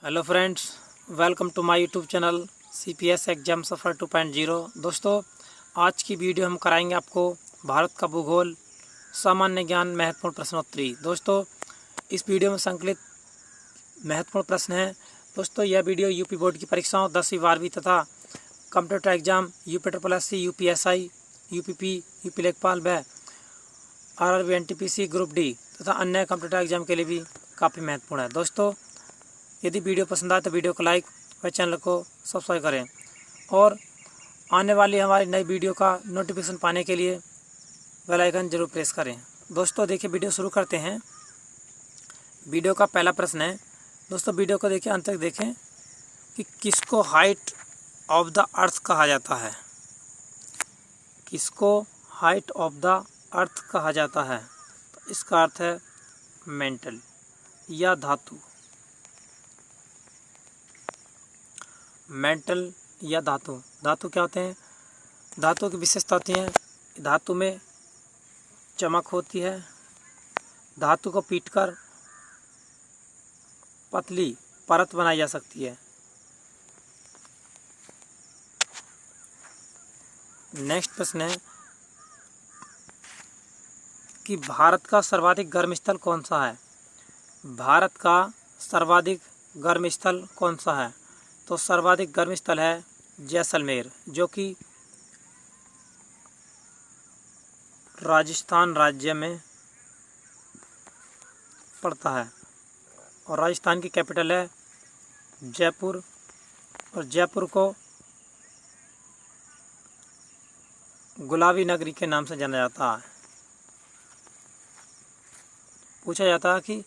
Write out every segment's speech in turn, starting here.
Hello friends, welcome to my YouTube channel CPS exam सफ़र 2.0। दोस्तों, आज की वीडियो हम कराएंगे आपको भारत का भूगोल सामान्य ज्ञान महत्वपूर्ण प्रश्नोत्तरी। दोस्तों, इस वीडियो में संकलित महत्वपूर्ण प्रश्न हैं। दोस्तों, यह वीडियो यूपी बोर्ड की परीक्षाओं 10वीं 12वीं तथा computer exam UPSSC, UPSI, UPP, UP लेखपाल व RRB NTPC ग्रुप डी तथा अन्य कंप्यूटर एग्जाम के लिए भी काफ़ी महत्वपूर्ण है। दोस्तों, यदि वीडियो पसंद आए तो वीडियो को लाइक व चैनल को सब्सक्राइब करें और आने वाली हमारी नई वीडियो का नोटिफिकेशन पाने के लिए बेल आइकन जरूर प्रेस करें। दोस्तों, देखिए, वीडियो शुरू करते हैं। वीडियो का पहला प्रश्न है। दोस्तों, वीडियो को देखिए, अंत तक देखें कि किसको हाइट ऑफ द अर्थ कहा जाता है। किसको हाइट ऑफ द अर्थ कहा जाता है? तो इसका अर्थ है मेंटल या धातु। मेंटल या धातु। धातु क्या होते हैं? धातु की विशेषता होती है, धातु में चमक होती है। धातु को पीटकर पतली परत बनाई जा सकती है। नेक्स्ट प्रश्न है कि भारत का सर्वाधिक गर्म स्थल कौन सा है? भारत का सर्वाधिक गर्म स्थल कौन सा है? तो सर्वाधिक गर्म स्थल है जैसलमेर, जो कि राजस्थान राज्य में पड़ता है। और राजस्थान की कैपिटल है जयपुर, और जयपुर को गुलाबी नगरी के नाम से जाना जाता है। पूछा जाता है कि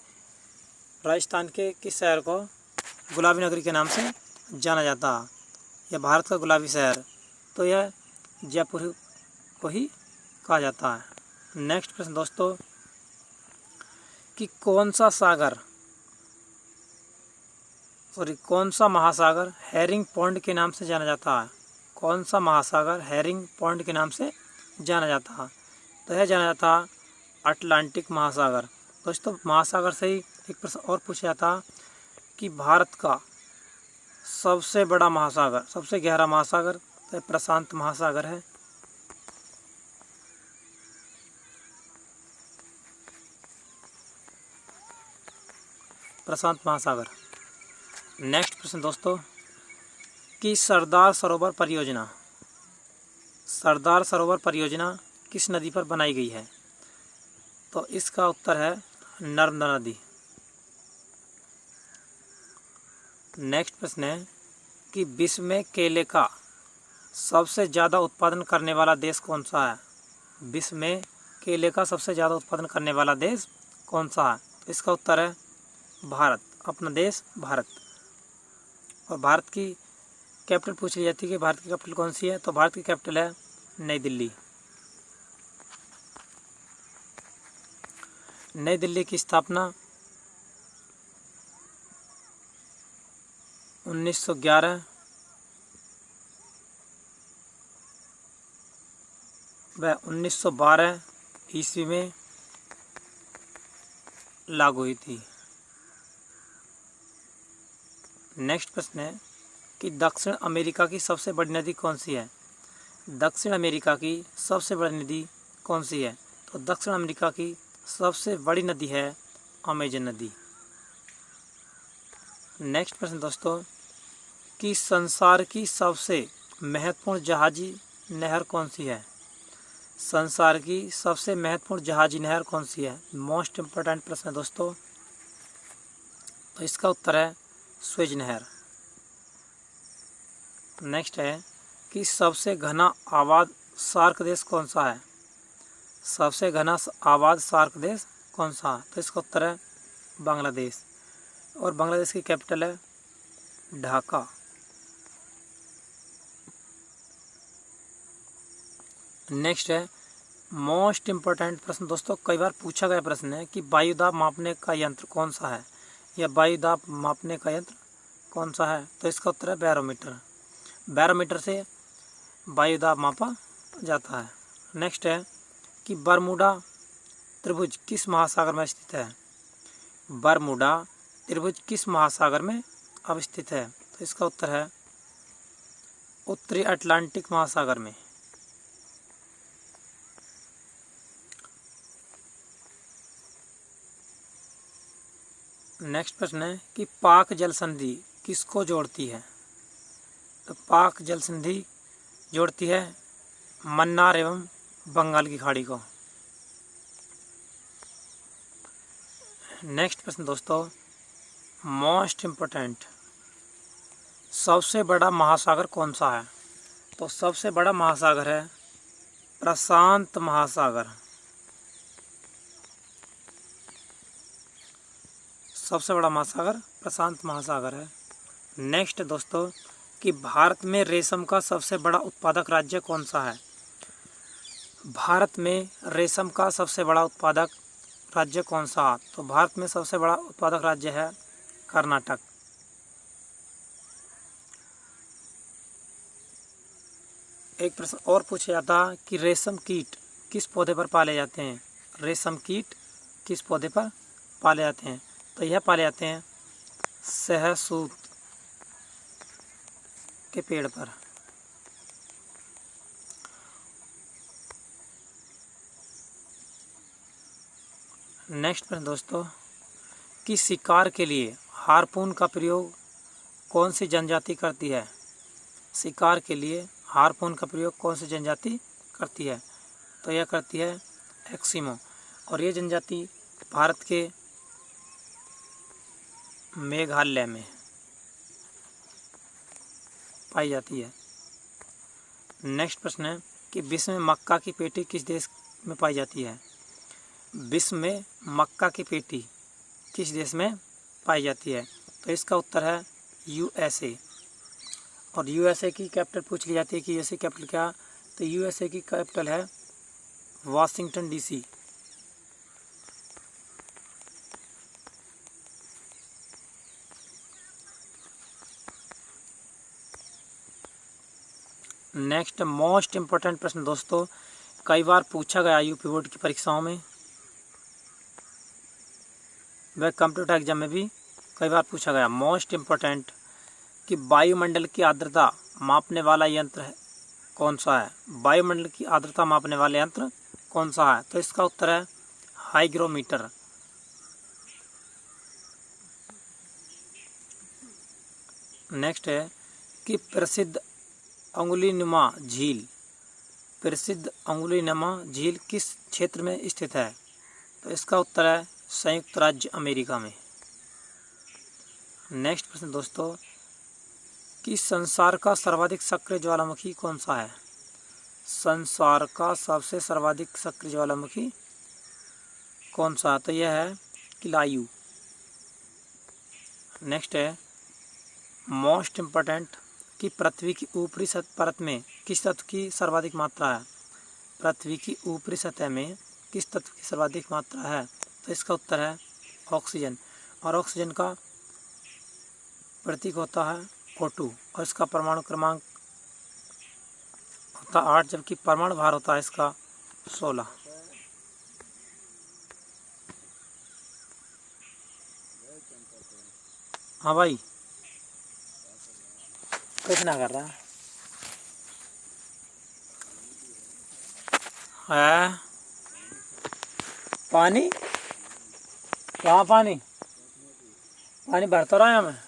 राजस्थान के किस शहर को गुलाबी नगरी के नाम से जाना जाता है, यह भारत का गुलाबी शहर, तो यह जयपुर को ही कहा जाता है। नेक्स्ट प्रश्न दोस्तों, कि कौन सा महासागर हेरिंग पॉन्ड के नाम से जाना जाता है? कौन सा महासागर हेरिंग पॉन्ड के नाम से जाना जाता है? तो यह जाना जाता है अटलांटिक महासागर। दोस्तों, महासागर से ही एक प्रश्न और पूछा जाता है कि भारत का सबसे बड़ा महासागर, सबसे गहरा महासागर, तो प्रशांत महासागर है। प्रशांत महासागर। नेक्स्ट प्रश्न दोस्तों, कि सरदार सरोवर परियोजना किस नदी पर बनाई गई है? तो इसका उत्तर है नर्मदा नदी। नेक्स्ट प्रश्न है कि विश्व में केले का सबसे ज़्यादा उत्पादन करने वाला देश कौन सा है? विश्व में केले का सबसे ज़्यादा उत्पादन करने वाला देश कौन सा है? तो इसका उत्तर है भारत, अपना देश भारत। और भारत की कैपिटल पूछ ली जाती है कि भारत की कैपिटल कौन सी है? तो भारत की कैपिटल है नई दिल्ली। नई दिल्ली की स्थापना 1911 व 1912 ईस्वी में लागू हुई थी। नेक्स्ट प्रश्न है कि दक्षिण अमेरिका की सबसे बड़ी नदी कौन सी है? दक्षिण अमेरिका की सबसे बड़ी नदी कौन सी है? तो दक्षिण अमेरिका की सबसे बड़ी नदी है अमेजन नदी। नेक्स्ट प्रश्न दोस्तों, कि संसार की सबसे महत्वपूर्ण जहाजी नहर कौन सी है? संसार की सबसे महत्वपूर्ण जहाजी नहर कौन सी है? मोस्ट इम्पोर्टेंट प्रश्न है दोस्तों। तो इसका उत्तर है स्वेज नहर। नेक्स्ट है कि सबसे घना आबाद सार्क देश कौन सा है? सबसे घना आबाद सार्क देश कौन सा है? तो इसका उत्तर है बांग्लादेश। और बांग्लादेश की कैपिटल है ढाका। नेक्स्ट है मोस्ट इम्पोर्टेंट प्रश्न दोस्तों, कई बार पूछा गया प्रश्न है कि वायुदाब मापने का यंत्र कौन सा है, या वायुदाब मापने का यंत्र कौन सा है? तो इसका उत्तर है बैरोमीटर। बैरोमीटर से वायुदाब मापा जाता है। नेक्स्ट है कि बरमूडा त्रिभुज किस महासागर में स्थित है? बरमूडा त्रिभुज किस महासागर में अब स्थित है? तो इसका उत्तर है उत्तरी अटलांटिक महासागर में। नेक्स्ट प्रश्न है कि पाक जल संधि किसको जोड़ती है? तो पाक जल संधि जोड़ती है मन्नार एवं बंगाल की खाड़ी को। नेक्स्ट प्रश्न दोस्तों, मोस्ट इम्पोर्टेंट, सबसे बड़ा महासागर कौन सा है? तो सबसे बड़ा महासागर है प्रशांत महासागर। सबसे बड़ा महासागर प्रशांत महासागर है। नेक्स्ट दोस्तों, कि भारत में रेशम का सबसे बड़ा उत्पादक राज्य कौन सा है? भारत में रेशम का सबसे बड़ा उत्पादक राज्य कौन सा है? तो भारत में सबसे बड़ा उत्पादक राज्य है कर्नाटक। एक प्रश्न और पूछा जाता कि रेशम कीट किस पौधे पर पाले जाते हैं? रेशम कीट किस पौधे पर पाले जाते हैं? तो यह पाले जाते हैं सहसूत के पेड़ पर। नेक्स्ट प्रश्न दोस्तों, कि शिकार के लिए हार्पून का प्रयोग कौन सी जनजाति करती है? शिकार के लिए हार्पून का प्रयोग कौन सी जनजाति करती है? तो यह करती है एस्किमो। और ये जनजाति भारत के मेघालय में पाई जाती है। नेक्स्ट प्रश्न है कि विश्व में मक्का की पेटी किस देश में पाई जाती है? विश्व में मक्का की पेटी किस देश में पाई जाती है? तो इसका उत्तर है यूएसए। और यूएसए की कैपिटल पूछ ली जाती है कि यूएसए कैपिटल क्या? तो यूएसए की कैपिटल है Washington DC. Next most important प्रश्न दोस्तों, कई बार पूछा गया यूपी बोर्ड की परीक्षाओं में, वह कंप्यूटर एग्जाम में भी कई बार पूछा गया। मोस्ट इम्पोर्टेंट, कि वायुमंडल की आर्द्रता मापने वाला यंत्र है कौन सा है? वायुमंडल की आर्द्रता मापने वाला यंत्र कौन सा है? तो इसका उत्तर है हाइग्रोमीटर। नेक्स्ट है कि प्रसिद्ध अंगुलीनुमा झील, प्रसिद्ध अंगुलीनुमा झील किस क्षेत्र में स्थित है? तो इसका उत्तर है संयुक्त राज्य अमेरिका में। नेक्स्ट प्रश्न दोस्तों, कि संसार का सर्वाधिक सक्रिय ज्वालामुखी कौन सा है? संसार का सबसे सर्वाधिक सक्रिय ज्वालामुखी कौन सा? तो यह है किलायू। नेक्स्ट है मोस्ट इम्पोर्टेंट, कि पृथ्वी की ऊपरी परत में किस तत्व की सर्वाधिक मात्रा है? पृथ्वी की ऊपरी सतह में किस तत्व की सर्वाधिक मात्रा है? तो इसका उत्तर है ऑक्सीजन। और ऑक्सीजन का प्रतीक होता है O2 और इसका परमाणु क्रमांक होता 8, जबकि परमाणु भार होता है इसका 16। हाँ भाई, कुछ ना कर रहा है। पानी कहाँ? पानी भरता रहा है मैं।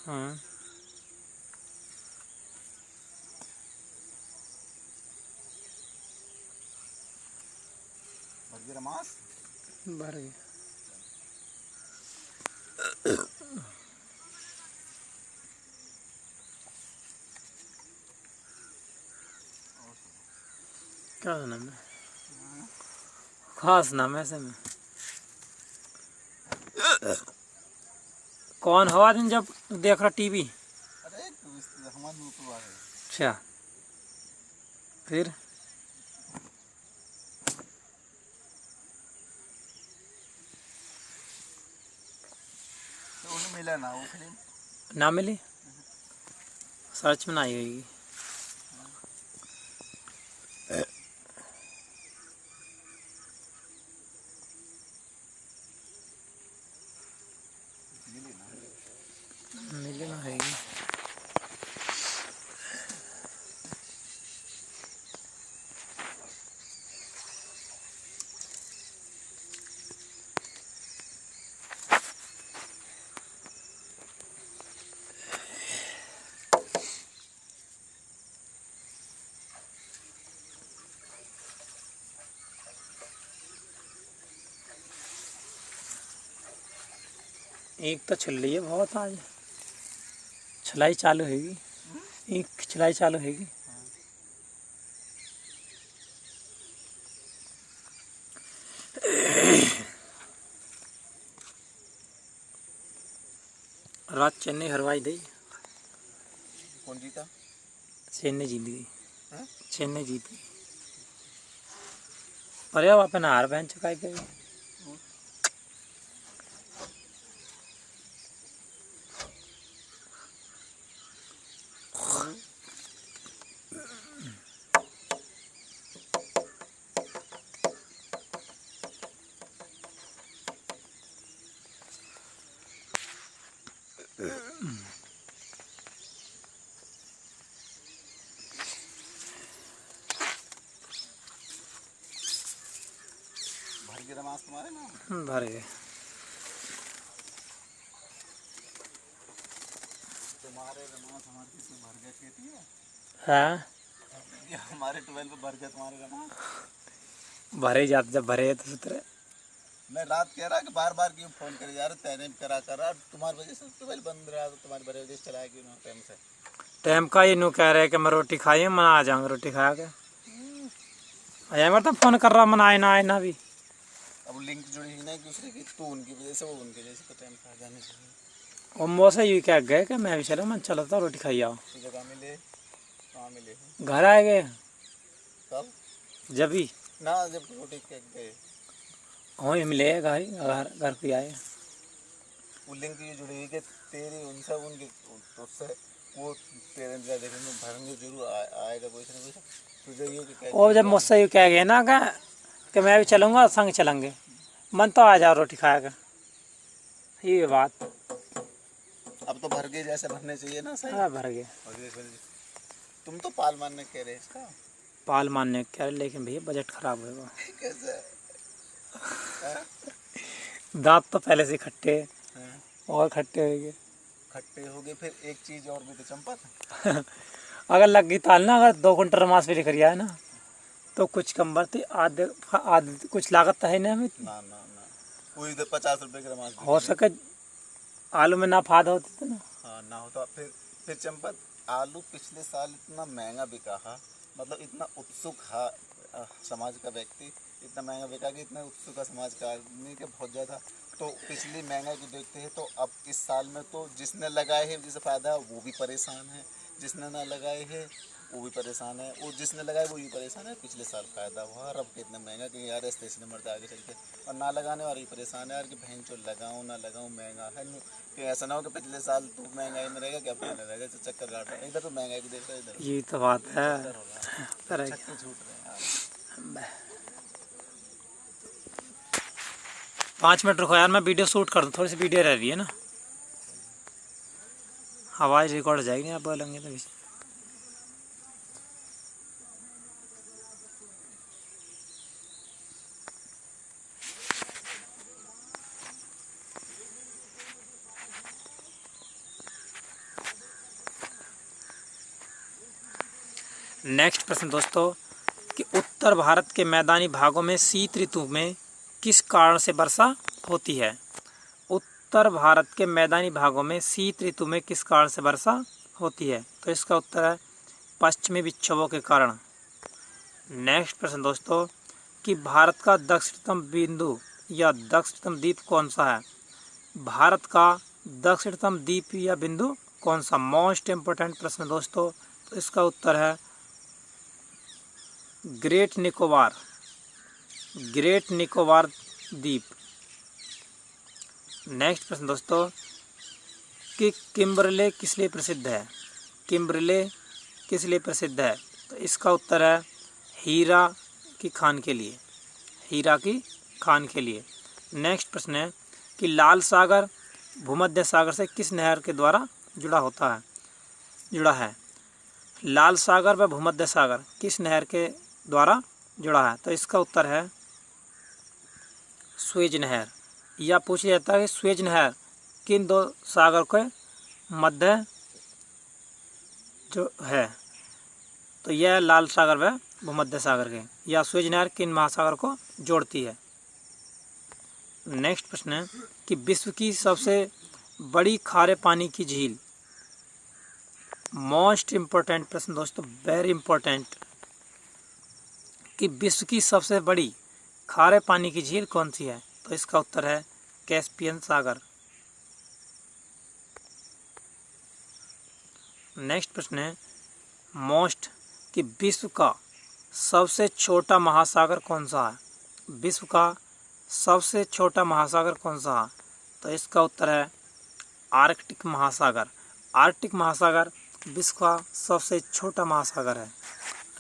हाँ मांस भर गया। क्या नाम है? खास नाम है ऐसे में। कौन हवा दिन जब देख रहा टीवी? अरे हमारे मुंह पे आ गए। अच्छा फिर तो उन्हें मिला ना वो फिल्म ना मिली, सर्च में ना आई होगी। मिली ना होगी। एक तो छिल रही है बहुत आज, छिलाई चालू होगी। एक छिलाई चालू होगी। रात चेन्नई हरवाई दी। कौन जीता? चेन्नई जीत गई। हाँ? चेन्नई जीत गई। अरे अब अपन हार बहन चुकाई के भर गया मांस तुम्हारे नाम भर गए। तुम्हारे मांस हमारे किस में भर गया खेती है? हाँ ये हमारे 12 पे भर गया तुम्हारे मांस। भरे जाते जब भरे तो सुतरे। मैं रात कह रहा कि बार बार क्यों फोन करे जा रहे, तैने करा तुम्हारी वजह से 12 बंद रहा, तो तुम्हारी वजह से चलाया क्यों ना टाइम से। टाइम का ये नू कह रहे कि मैं रोटी खाई, मैं आ जाऊंगा रोटी खा के। अजय मेरे तो फोन कर रहा, मन आए ना भी। अब लिंक जुड़ी हुई ना एक दूसरे की, तो उनकी वजह से वो उनकी वजह से तो टाइम खा जाने चाहिए। और मौसा यू क्या गए कि मैं भी चला, मन चला था रोटी खाई आओ। तो जगह मिले कहाँ मिले घर आए गए कब? जब ही ना जब रोटी के गए वहीं मिले घर घर पे आए। वो लिंक ये जुड़ी हुई कि तेरी उनसे उनके तो उससे वो तेरे इंतजार देखेंगे, भरेंगे जरूर आएगा कोई ना कोई। तुझे ये कि और जब मुझसे यू कह गए ना कि मैं भी चलूँगा संग चलेंगे, मन तो आ जाओ रोटी खाएगा। ये बात अब तो भर गए जैसे भरने चाहिए ना। सही हाँ भर गए। तुम तो पाल मारने कह रहे इसका। पाल मानने क्या, लेकिन भैया बजट खराब होगा। कैसे? दांत तो पहले से खट्टे हाँ? और खट्टे हो गए। खट्टे हो गए। फिर एक चीज और भी तो चंपा अगर लग गई ताल ना, अगर 2 कुंटल मांस भी लेकर आया ना तो कुछ कम बढ़ती, आधे आधे कुछ लागत तो है ना हमें। ना ना ना, कोई तो 50 रुपए का मांस हो सके आलू में ना फायदा होती थी ना। हाँ ना होता। फिर चंपत आलू पिछले साल इतना महंगा बिका है, मतलब इतना उत्सुक है समाज का व्यक्ति, इतना महंगा बिका कि इतना उत्सुक है समाज का आदमी के बहुत ज़्यादा। तो पिछली महंगाई को देखते हैं तो अब इस साल में तो जिसने लगाए है जिसे फ़ायदा है वो भी परेशान है, जिसने ना लगाए है वो भी परेशान है, और जिसने लगाए वो भी परेशान है। पिछले साल फ़ायदा हुआ और अब कितना महंगा कि यार स्टेशन मरता आगे चल के, और ना लगाने वाले भी परेशान है यार कि बहन चो लगाऊँ ना लगाऊँ, महंगा है कि ऐसा ना हो कि पिछले साल तू महंगाई में रहेगा क्या अपने रहेगा, तो चक्कर काट रहा है इधर, तो महंगाई को देख रहा है इधर ये तो बात है। चक्कर हो रहा है, पर है छक्के छूट रहे हैं यार। 5 मिनट रुको यार, मैं वीडियो शूट कर दूँ, थोड़ी सी वीडियो रह रही है ना, आवाज़ रिकॉर्ड हो जाएगी, आप बोलेंगे तो। नेक्स्ट प्रश्न दोस्तों कि उत्तर भारत के मैदानी भागों में शीत ऋतु में किस कारण से वर्षा होती है। उत्तर भारत के मैदानी भागों में शीत ऋतु में किस कारण से वर्षा होती है, तो इसका उत्तर है पश्चिमी विक्षोभों के कारण। नेक्स्ट प्रश्न दोस्तों कि भारत का दक्षिणतम बिंदु या दक्षिणतम द्वीप कौन सा है। भारत का दक्षिणतम द्वीप या बिंदु कौन सा, मोस्ट इम्पोर्टेंट प्रश्न दोस्तों। तो इसका उत्तर है ग्रेट निकोबार, ग्रेट निकोबार द्वीप। नेक्स्ट प्रश्न दोस्तों कि किम्बरले किस लिए प्रसिद्ध है। किम्बरले किस लिए प्रसिद्ध है, तो इसका उत्तर है हीरा की खान के लिए, हीरा की खान के लिए। नेक्स्ट प्रश्न है कि लाल सागर भूमध्य सागर से किस नहर के द्वारा जुड़ा है। लाल सागर व भूमध्य सागर किस नहर के द्वारा जुड़ा है, तो इसका उत्तर है स्वेज नहर। या पूछ लिया जाता है कि स्वेज नहर किन 2 सागर के मध्य जो है, तो यह लाल सागर व भूमध्य सागर के, या स्वेज नहर किन महासागर को जोड़ती है। नेक्स्ट प्रश्न है कि विश्व की सबसे बड़ी खारे पानी की झील, मोस्ट इम्पोर्टेंट प्रश्न दोस्तों, वेरी इंपॉर्टेंट, कि विश्व की सबसे बड़ी खारे पानी की झील कौन सी है, तो इसका उत्तर है कैस्पियन सागर। नेक्स्ट प्रश्न है मोस्ट कि विश्व का सबसे छोटा महासागर कौन सा है। विश्व का सबसे छोटा महासागर कौन सा है, तो इसका उत्तर है आर्कटिक महासागर। आर्कटिक महासागर विश्व का सबसे छोटा महासागर है।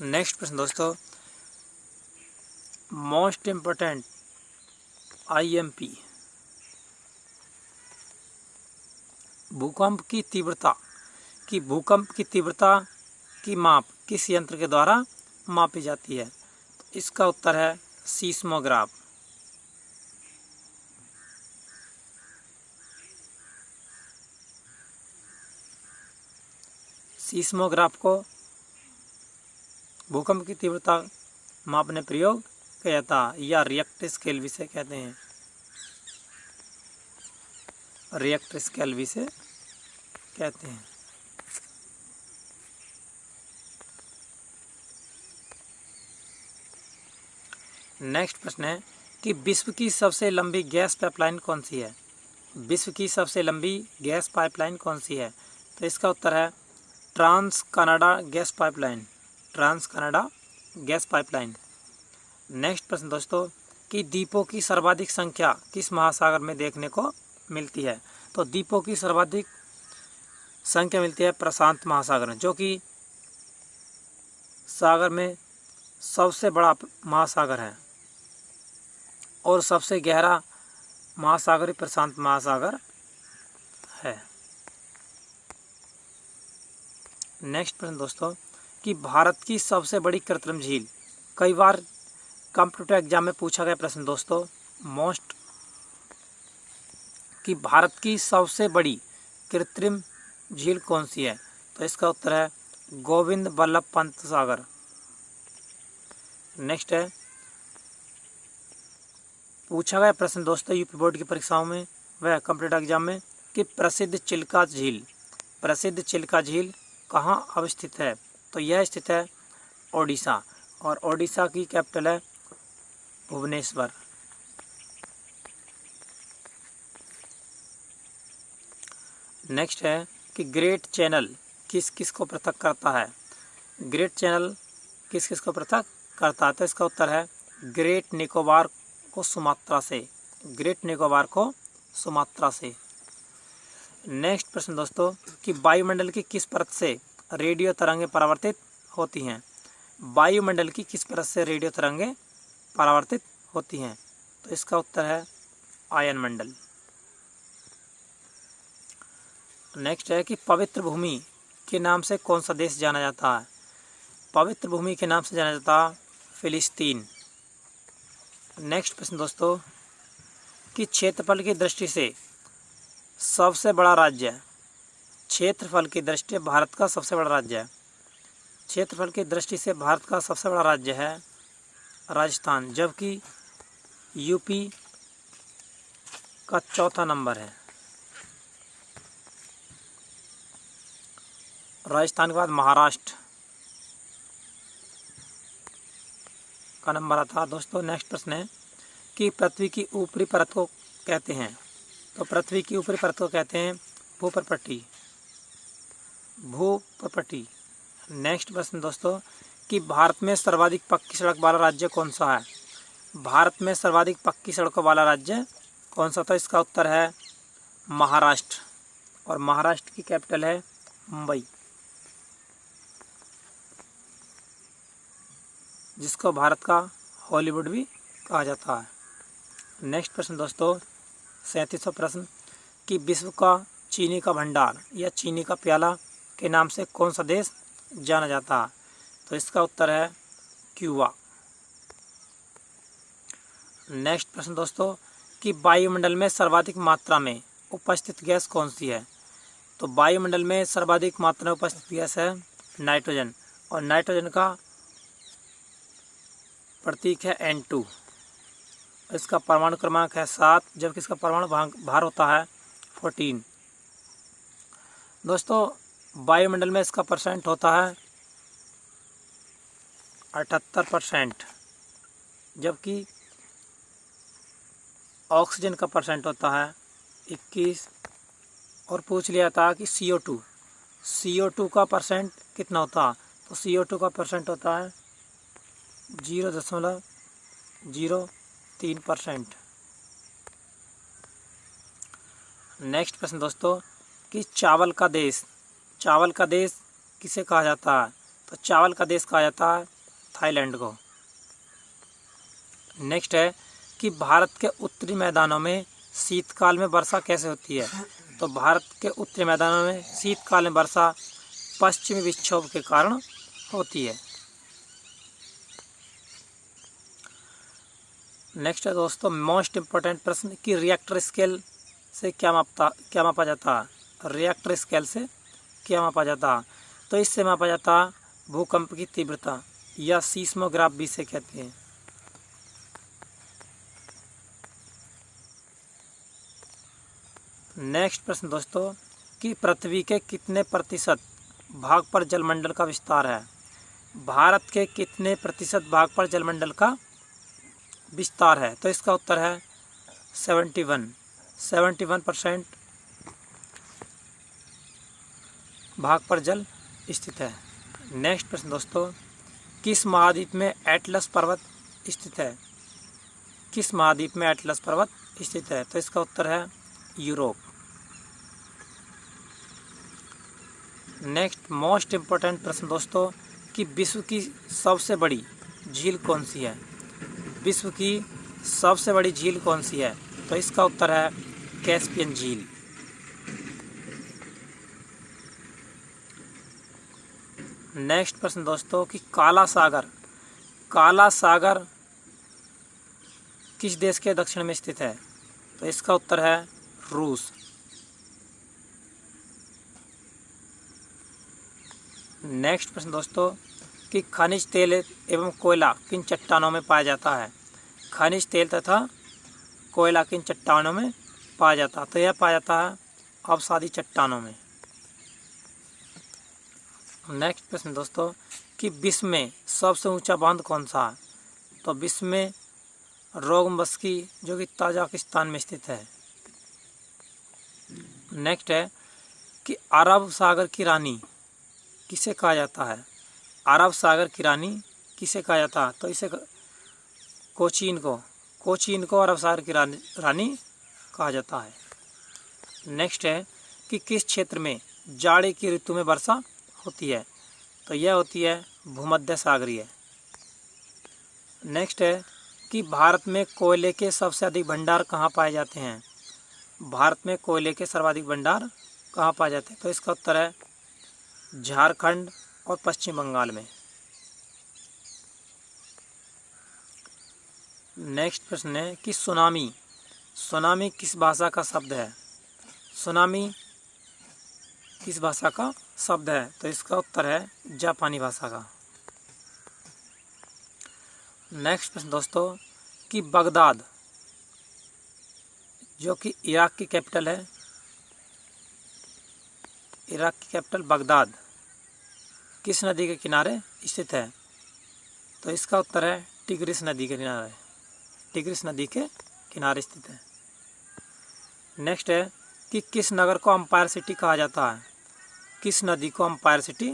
नेक्स्ट प्रश्न दोस्तों मोस्ट इम्पोर्टेंट IMP, भूकंप की तीव्रता की माप किस यंत्र के द्वारा मापी जाती है, तो इसका उत्तर है सीस्मोग्राफ। सीस्मोग्राफ को भूकंप की तीव्रता मापने प्रयोग किया था, या रिएक्टर स्केल भी से कहते हैं, रिएक्टर स्केल भी से कहते हैं। नेक्स्ट प्रश्न है कि विश्व की सबसे लंबी गैस पाइपलाइन कौन सी है। विश्व की सबसे लंबी गैस पाइपलाइन कौन सी है, तो इसका उत्तर है Trans Canada gas pipeline, Trans Canada gas pipeline. Next प्रश्न दोस्तों कि द्वीपों की सर्वाधिक संख्या किस महासागर में देखने को मिलती है, तो द्वीपों की सर्वाधिक संख्या मिलती है प्रशांत महासागर में, जो कि सागर में सबसे बड़ा महासागर है और सबसे गहरा महासागर प्रशांत महासागर है। नेक्स्ट प्रश्न दोस्तों कि भारत की सबसे बड़ी कृत्रिम झील, कई बार कंप्यूटर एग्जाम में पूछा गया प्रश्न दोस्तों, मोस्ट कि भारत की सबसे बड़ी कृत्रिम झील कौन सी है? तो इसका उत्तर है गोविंद बल्लभ पंत सागर। नेक्स्ट है, पूछा गया प्रश्न दोस्तों यूपी बोर्ड की परीक्षाओं में वह कॉम्पिटिटिव एग्जाम में कि प्रसिद्ध चिल्का झील कहाँ अवस्थित है? तो यह स्थित है ओडिशा, और ओडिशा की कैपिटल है भुवनेश्वर। नेक्स्ट है कि ग्रेट चैनल किस किस को पृथक करता है? ग्रेट चैनल किस किस को पृथक करता है? तो इसका उत्तर है ग्रेट निकोबार को सुमात्रा से। ग्रेट निकोबार को सुमात्रा से। नेक्स्ट प्रश्न दोस्तों कि वायुमंडल की किस परत से रेडियो तरंगें परावर्तित होती हैं? वायुमंडल की किस परत से रेडियो तरंगें परावर्तित होती हैं? तो इसका उत्तर है आयन मंडल। नेक्स्ट है कि पवित्र भूमि के नाम से कौन सा देश जाना जाता है? पवित्र भूमि के नाम से जाना जाता है फिलिस्तीन। नेक्स्ट प्रश्न दोस्तों कि क्षेत्रफल की दृष्टि से सबसे बड़ा राज्य, क्षेत्रफल की दृष्टि से भारत का सबसे बड़ा राज्य है, क्षेत्रफल की दृष्टि से भारत का सबसे बड़ा राज्य है राजस्थान, जबकि यूपी का चौथा नंबर है। राजस्थान के बाद महाराष्ट्र का नंबर आता है दोस्तों। नेक्स्ट प्रश्न है कि पृथ्वी की ऊपरी परत को कहते हैं? तो पृथ्वी की ऊपरी परत को कहते हैं भूपर्पट्टी। नेक्स्ट प्रश्न दोस्तों कि भारत में सर्वाधिक पक्की सड़क वाला राज्य कौन सा है? भारत में सर्वाधिक पक्की सड़कों वाला राज्य कौन सा था? इसका उत्तर है महाराष्ट्र, और महाराष्ट्र की कैपिटल है मुंबई, जिसको भारत का हॉलीवुड भी कहा जाता है। नेक्स्ट प्रश्न दोस्तों 37वां प्रश्न कि विश्व का चीनी का भंडार या चीनी का प्याला के नाम से कौन सा देश जाना जाता है? तो इसका उत्तर है क्यूबा। नेक्स्ट प्रश्न दोस्तों कि वायुमंडल में सर्वाधिक मात्रा में उपस्थित गैस कौन सी है? तो वायुमंडल में सर्वाधिक मात्रा में उपस्थित गैस है नाइट्रोजन, और नाइट्रोजन का प्रतीक है N2। इसका परमाणु क्रमांक है 7, जबकि इसका परमाणु भार होता है 14। दोस्तों वायुमंडल में इसका परसेंट होता है 78%, जबकि ऑक्सीजन का परसेंट होता है 21। और पूछ लिया था कि CO2 का परसेंट कितना होता? तो CO2 का परसेंट होता है 0.03%। नेक्स्ट प्रश्न दोस्तों कि चावल का देश किसे कहा जाता है? तो चावल का देश कहा जाता है थाईलैंड को। नेक्स्ट है कि भारत के उत्तरी मैदानों में शीतकाल में वर्षा कैसे होती है? तो भारत के उत्तरी मैदानों में शीतकाल में वर्षा पश्चिमी विक्षोभ के कारण होती है। नेक्स्ट है दोस्तों मोस्ट इम्पोर्टेंट प्रश्न कि रिएक्टर स्केल से क्या मापा जाता है? रिएक्टर स्केल से क्या मापा जाता है? तो इससे मापा जाता है भूकंप की तीव्रता, या सीस्मोग्राफ भी से कहते हैं। नेक्स्ट प्रश्न दोस्तों कि पृथ्वी के कितने प्रतिशत भाग पर जलमंडल का विस्तार है? भारत के कितने प्रतिशत भाग पर जलमंडल का विस्तार है? तो इसका उत्तर है 71% भाग पर जल स्थित है। नेक्स्ट प्रश्न दोस्तों किस महाद्वीप में एटलस पर्वत स्थित है? किस महाद्वीप में एटलस पर्वत स्थित है? तो इसका उत्तर है यूरोप। नेक्स्ट मोस्ट इम्पोर्टेंट प्रश्न दोस्तों कि विश्व की सबसे बड़ी झील कौन सी है? विश्व की सबसे बड़ी झील कौन सी है? तो इसका उत्तर है कैस्पियन झील। नेक्स्ट प्रश्न दोस्तों कि काला सागर किस देश के दक्षिण में स्थित है? तो इसका उत्तर है रूस। नेक्स्ट प्रश्न दोस्तों कि खनिज तेल एवं कोयला किन चट्टानों में पाया जाता है। खनिज तेल तथा कोयला किन चट्टानों में पाया जाता है, तो यह पाया जाता है अवसादी चट्टानों में। नेक्स्ट प्रश्न दोस्तों कि विश्व में सबसे ऊंचा बांध कौन सा है, तो विश्व में रोगम्बस्की जो कि ताजिकिस्तान में स्थित है। नेक्स्ट है कि अरब सागर की रानी किसे कहा जाता है। अरब सागर की रानी किसे कहा जाता है, तो इसे कोचीन को अरब सागर की रानी कहा जाता है। नेक्स्ट है कि किस क्षेत्र में जाड़े की ऋतु में वर्षा होती है, तो यह होती है भूमध्य सागरीय। नेक्स्ट है कि भारत में कोयले के सबसे अधिक भंडार कहाँ पाए जाते हैं। भारत में कोयले के सर्वाधिक भंडार कहाँ पाए जाते हैं, तो इसका उत्तर है झारखंड और पश्चिम बंगाल में। नेक्स्ट प्रश्न है कि सुनामी किस भाषा का शब्द है। सुनामी किस भाषा का शब्द है, तो इसका उत्तर है जापानी भाषा का। नेक्स्ट प्रश्न दोस्तों कि बगदाद जो कि इराक की कैपिटल है, इराक की कैपिटल बगदाद किस नदी के किनारे स्थित है, तो इसका उत्तर है टिग्रिस नदी के किनारे, टिग्रिस नदी के किनारे स्थित है। नेक्स्ट है कि किस नगर को अंपायर सिटी कहा जाता है। किस नदी को अंपायर सिटी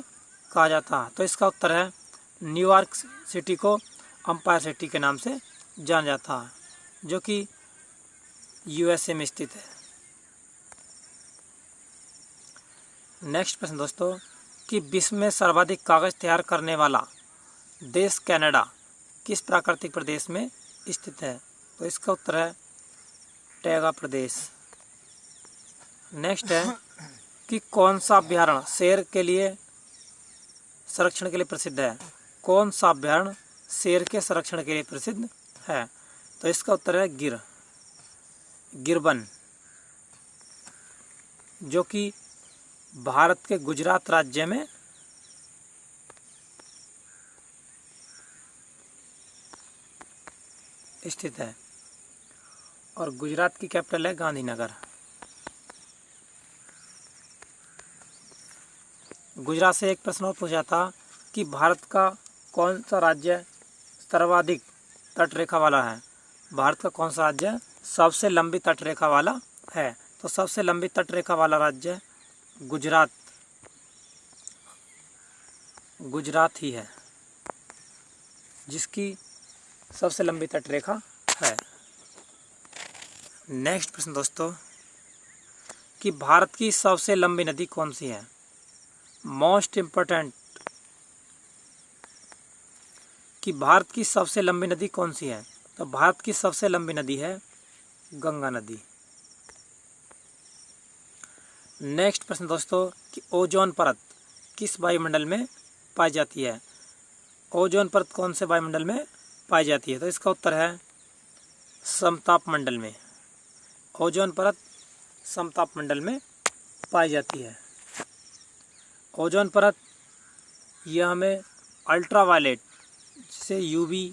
कहा जाता है, तो इसका उत्तर है न्यूयॉर्क सिटी को अंपायर सिटी के नाम से जाना जाता है, जो कि यूएसए में स्थित है। नेक्स्ट प्रश्न दोस्तों कि विश्व में सर्वाधिक कागज तैयार करने वाला देश कनाडा किस प्राकृतिक प्रदेश में स्थित है, तो इसका उत्तर है टैगा प्रदेश। नेक्स्ट है कि कौन सा अभ्यारण्य शेर के लिए संरक्षण के लिए प्रसिद्ध है। कौन सा अभ्यारण्य शेर के संरक्षण के लिए प्रसिद्ध है, तो इसका उत्तर है गिरवन जो कि भारत के गुजरात राज्य में स्थित है और गुजरात की कैपिटल है गांधीनगर। गुजरात से एक प्रश्न और पूछा था कि भारत का कौन सा राज्य सर्वाधिक तटरेखा वाला है। भारत का कौन सा राज्य सबसे लंबी तटरेखा वाला है, तो सबसे लंबी तटरेखा वाला राज्य गुजरात ही है, जिसकी सबसे लंबी तटरेखा है। नेक्स्ट प्रश्न दोस्तों कि भारत की सबसे लंबी नदी कौन सी है। मोस्ट इम्पोर्टेंट कि भारत की सबसे लंबी नदी कौन सी है, तो भारत की सबसे लंबी नदी है गंगा नदी। नेक्स्ट प्रश्न दोस्तों कि ओजोन परत किस वायुमंडल में पाई जाती है। ओजोन परत कौन से वायुमंडल में पाई जाती है, तो इसका उत्तर है समताप मंडल में। ओजोन परत समताप मंडल में पाई जाती है। ओजोन परत यह हमें अल्ट्रावायलेट से यूवी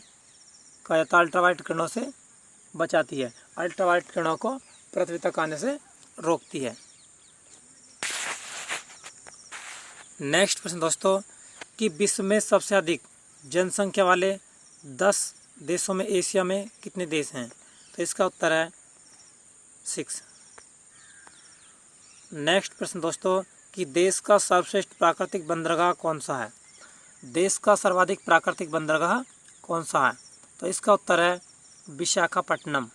कहा जाता है, अल्ट्रावायलेट किरणों से बचाती है, अल्ट्रावायलेट किरणों को पृथ्वी तक आने से रोकती है। नेक्स्ट प्रश्न दोस्तों कि विश्व में सबसे अधिक जनसंख्या वाले 10 देशों में एशिया में कितने देश हैं, तो इसका उत्तर है 6। नेक्स्ट प्रश्न दोस्तों कि देश का सर्वश्रेष्ठ प्राकृतिक बंदरगाह कौन सा है। देश का सर्वाधिक प्राकृतिक बंदरगाह कौन सा है, तो इसका उत्तर है विशाखापट्टनम।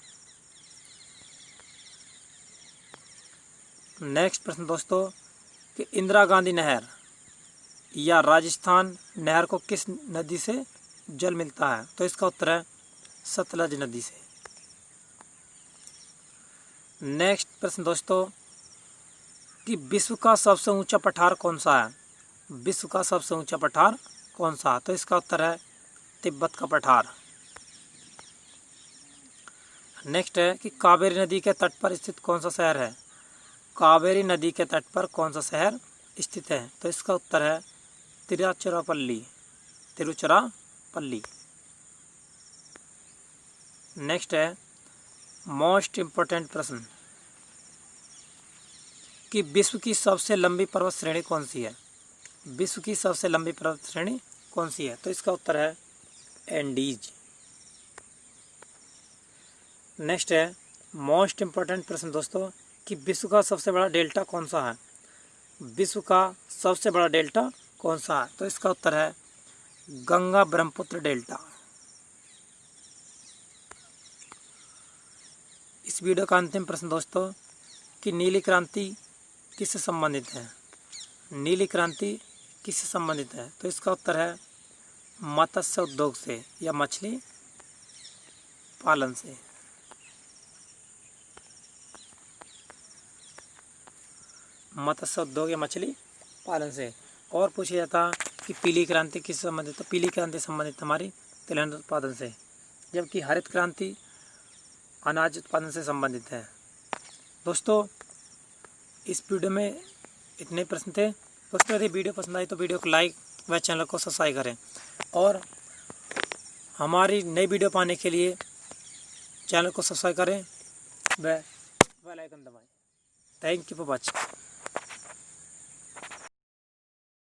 नेक्स्ट प्रश्न दोस्तों कि इंदिरा गांधी नहर या राजस्थान नहर को किस नदी से जल मिलता है, तो इसका उत्तर है सतलज नदी से। नेक्स्ट प्रश्न दोस्तों कि विश्व का सबसे ऊंचा पठार कौन सा है। विश्व का सबसे ऊंचा पठार कौन सा है, तो इसका उत्तर है तिब्बत का पठार। नेक्स्ट है कि कावेरी नदी के तट पर स्थित कौन सा शहर है। कावेरी नदी के तट पर कौन सा शहर स्थित है, तो इसका उत्तर है तिरुचिरापल्ली, तिरुचिरापल्ली। नेक्स्ट है मोस्ट इम्पोर्टेंट प्रश्न कि विश्व की सबसे लंबी पर्वत श्रेणी कौन सी है? विश्व की सबसे लंबी पर्वत श्रेणी कौन सी है? तो इसका उत्तर है एंडीज। नेक्स्ट है मोस्ट इम्पोर्टेंट प्रश्न दोस्तों कि विश्व का सबसे बड़ा डेल्टा कौन सा है? विश्व का सबसे बड़ा डेल्टा कौन सा है? तो इसका उत्तर है गंगा ब्रह्मपुत्र डेल्टा। इस वीडियो का अंतिम प्रश्न दोस्तों कि नीली क्रांति किससे संबंधित है? नीली क्रांति किससे संबंधित है? तो इसका उत्तर है मत्स्य उद्योग से या मछली पालन से। मत्स्य उद्योग या मछली पालन से। और पूछा जाता कि पीली क्रांति किससे संबंधित है? तो पीली क्रांति संबंधित हमारी तिलहन उत्पादन से, जबकि हरित क्रांति अनाज उत्पादन से संबंधित है। दोस्तों इस वीडियो में इतने प्रश्न थे। दोस्तों यदि वीडियो पसंद आई तो वीडियो को लाइक व चैनल को सब्सक्राइब करें और हमारी नई वीडियो पाने के लिए चैनल को सब्सक्राइब करें व बेल आइकन दबाएं। Thank you for watching.